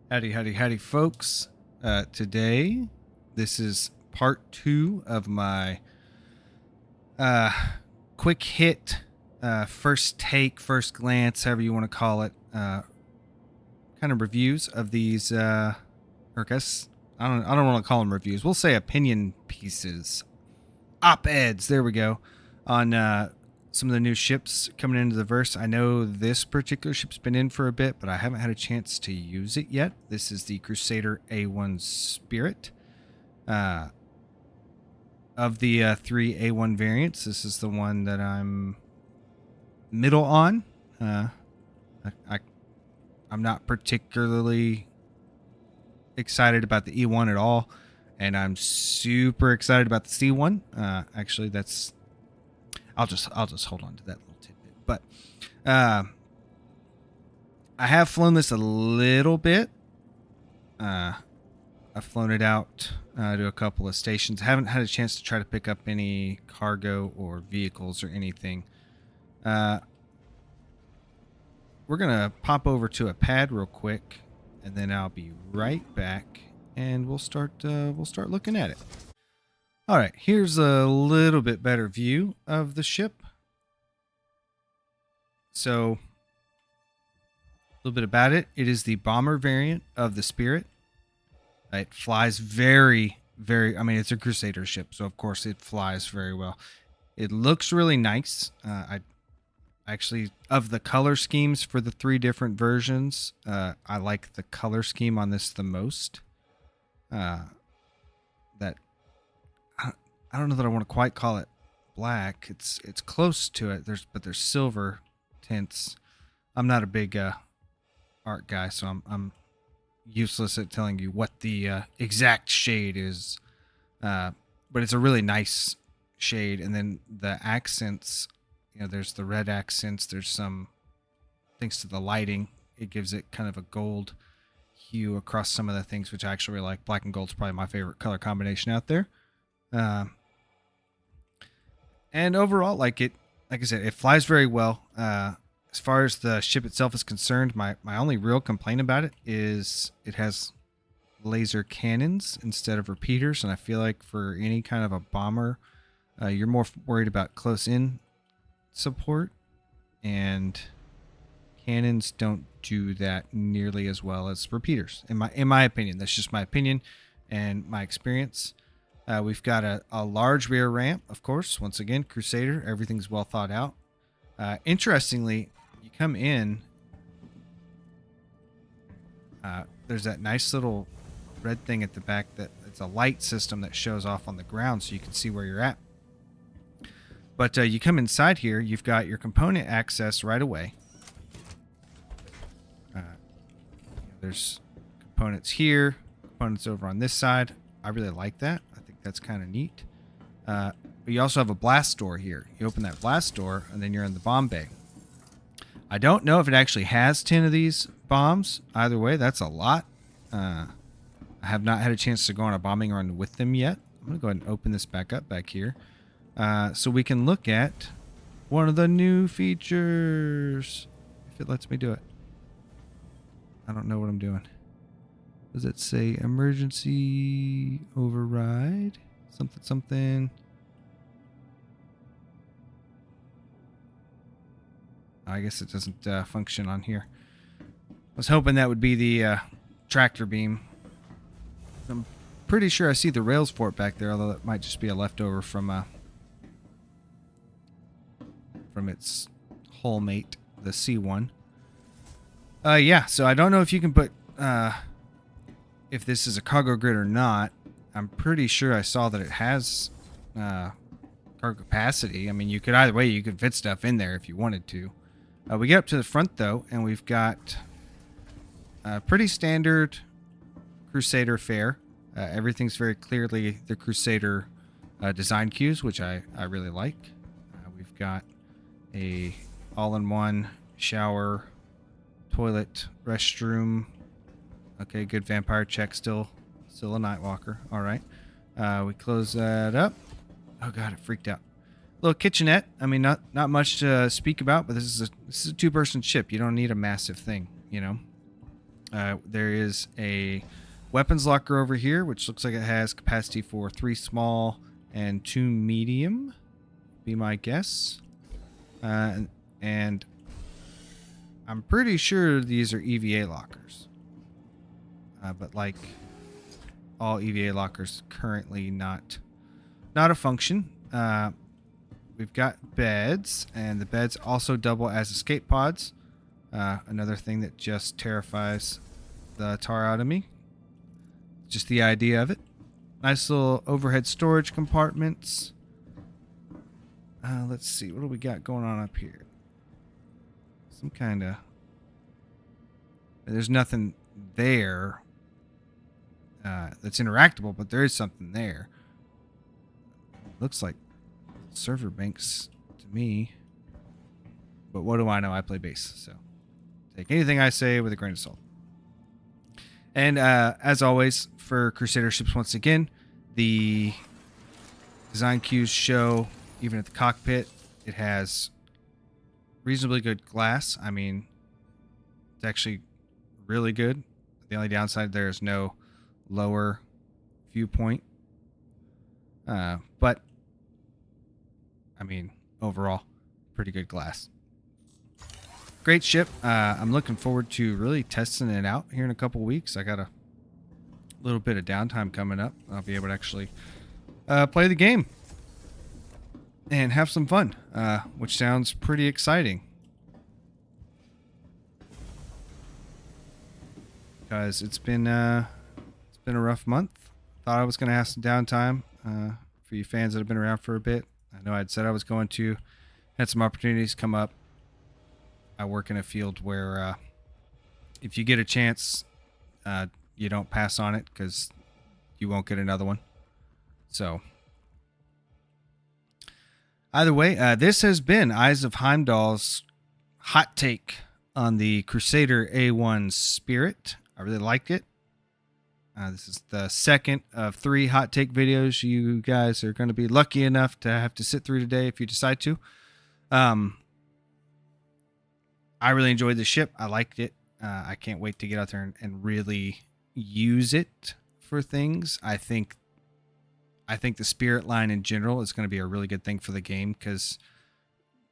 Howdy, howdy, howdy, folks. Today, this is part 2 of my uh, quick hit, first take, first glance, however you want to call it, kind of reviews of these, or I guess, I don't want to call them reviews. We'll say opinion pieces, op-eds, there we go, on some of the new ships coming into the verse. I know this particular ship's been in for a bit, but I haven't had a chance to use it yet. This is the Crusader A1 Spirit. Of the 3 A1 variants, this is the one that I'm middle on. I'm not particularly excited about the E1 at all, and I'm super excited about the C1. Actually, that's I'll just hold on to that little tidbit. But I have flown this a little bit. I've flown it out to a couple of stations. I haven't had a chance to try to pick up any cargo or vehicles or anything. We're gonna pop over to a pad real quick, and then I'll be right back, and we'll start looking at it. All right, here's a little bit better view of the ship. So, a little bit about it. It is the bomber variant of the Spirit. It flies very, I mean, it's a Crusader ship, so of course it flies very well. It looks really nice. I actually, of the color schemes for the 3 different versions, I like the color scheme on this the most. I don't know that I want to quite call it black. It's close to it. There's silver tints. I'm not a big art guy, so I'm useless at telling you what the exact shade is. But it's a really nice shade, and then the accents. You know, there's the red accents. There's some, thanks to the lighting, it gives it kind of a gold hue across some of the things, which I actually really like. Black and gold's probably my favorite color combination out there. And overall, like I said, it flies very well. As far as the ship itself is concerned, my only real complaint about it is it has laser cannons instead of repeaters, and I feel like for any kind of a bomber, you're more worried about close-in support, and cannons don't do that nearly as well as repeaters. In my opinion, that's just my opinion and my experience. We've got a large rear ramp, of course. Once again, Crusader, everything's well thought out. Interestingly, you come in, there's that nice little red thing at the back that it's a light system that shows off on the ground so you can see where you're at. But you come inside here, you've got your component access right away. There's components here, components over on this side. I really like that. I think that's kind of neat. But you also have a blast door here. You open that blast door, and then you're in the bomb bay. I don't know if it actually has 10 of these bombs. Either way, that's a lot. I have not had a chance to go on a bombing run with them yet. I'm going to go ahead and open this back up back here. So we can look at one of the new features. If it lets me do it. I don't know what I'm doing. Does it say emergency override? Something. I guess it doesn't function on here. I was hoping that would be the tractor beam. I'm pretty sure I see the rails for it back there, although it might just be a leftover from its hull mate, the C1. Yeah, so I don't know if you can put if this is a cargo grid or not. I'm pretty sure I saw that it has cargo capacity. I mean, you could either way, you could fit stuff in there if you wanted to. We get up to the front though, and we've got pretty standard Crusader fare. Everything's very clearly the Crusader design cues, which I really like. We've got a all-in-one shower, toilet, restroom. Okay, good vampire check. Still a Nightwalker. All right. We close that up. Oh god, it freaked out. Little kitchenette. I mean, not much to speak about, but this is a 2-person ship. You don't need a massive thing, you know. There is a weapons locker over here, which looks like it has capacity for 3 small and 2 medium, be my guess. And I'm pretty sure these are EVA lockers. But like all EVA lockers, currently not a function. We've got beds, and the beds also double as escape pods. Another thing that just terrifies the tar out of me. Just the idea of it. Nice little overhead storage compartments. Let's see, what do we got going on up here? Some kind of... There's nothing there that's interactable, but there is something there. Looks like server banks to me. But what do I know? I play base, so take anything I say with a grain of salt. And as always, for Crusader ships, once again, the design cues show, even at the cockpit, it has reasonably good glass. I mean, it's actually really good. The only downside there is no lower viewpoint. But, I mean, overall, pretty good glass. Great ship. I'm looking forward to really testing it out here in a couple weeks. I got a little bit of downtime coming up. I'll be able to actually play the game and have some fun, which sounds pretty exciting. Because it's been a rough month. Thought I was going to have some downtime for you fans that have been around for a bit. I know I'd said I was going to. Had some opportunities come up. I work in a field where if you get a chance, you don't pass on it because you won't get another one. So, either way, this has been Eyes of Heimdall's hot take on the Crusader A1 Spirit. I really liked it. This is the second of 3 hot take videos you guys are going to be lucky enough to have to sit through today if you decide to. I really enjoyed the ship. I liked it. I can't wait to get out there and really use it for things. I think the Spirit line in general is going to be a really good thing for the game because,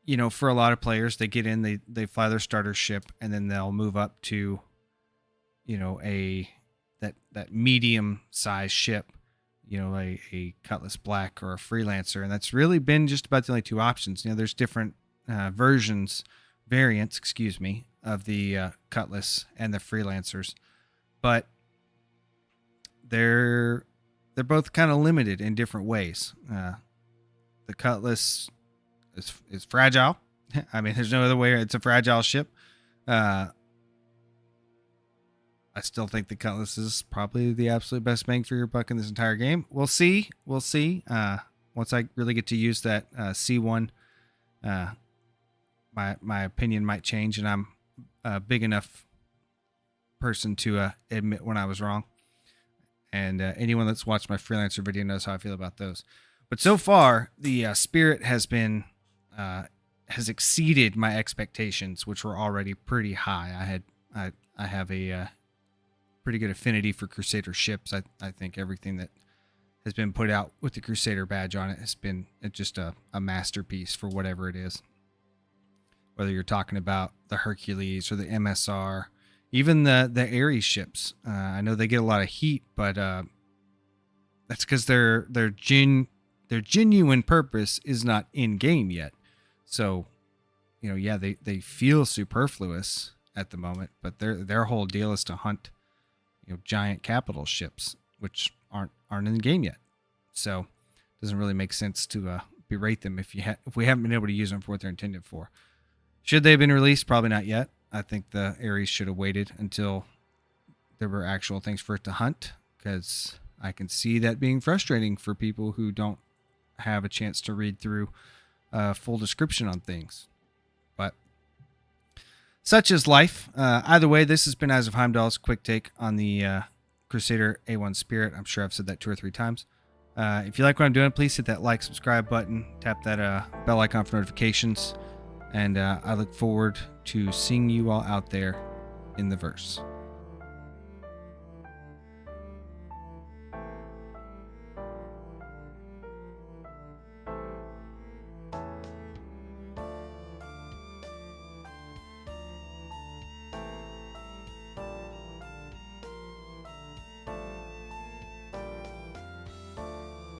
you know, for a lot of players, they get in, they fly their starter ship, and then they'll move up to, you know, that medium size ship, you know, a Cutlass Black or a Freelancer, and that's really been just about the only 2 options. You know, there's different variants, of the Cutlass and the Freelancers, but they're both kind of limited in different ways. The Cutlass is fragile. I mean, there's no other way. It's a fragile ship. I still think the Cutlass is probably the absolute best bang for your buck in this entire game. We'll see. Once I really get to use that C1, my opinion might change, and I'm a big enough person to admit when I was wrong. And anyone that's watched my Freelancer video knows how I feel about those. But so far, the Spirit has exceeded my expectations, which were already pretty high. I have a pretty good affinity for Crusader ships. I think everything that has been put out with the Crusader badge on it has been just a masterpiece for whatever it is. Whether you're talking about the Hercules or the MSR, even the Ares ships. I know they get a lot of heat, but that's because their genuine purpose is not in game yet. So, you know, yeah, they feel superfluous at the moment, but their whole deal is to hunt, you know, giant capital ships, which aren't in the game yet. So, it doesn't really make sense to berate them if we haven't been able to use them for what they're intended for. Should they have been released? Probably not yet. I think the Ares should have waited until there were actual things for it to hunt, because I can see that being frustrating for people who don't have a chance to read through a full description on things. But such is life. Either way, this has been Eyes of Heimdall's quick take on the Crusader A1 Spirit. I'm sure I've said that 2 or 3 times. If you like what I'm doing, please hit that like, subscribe button, tap that bell icon for notifications. And I look forward to seeing you all out there in the verse.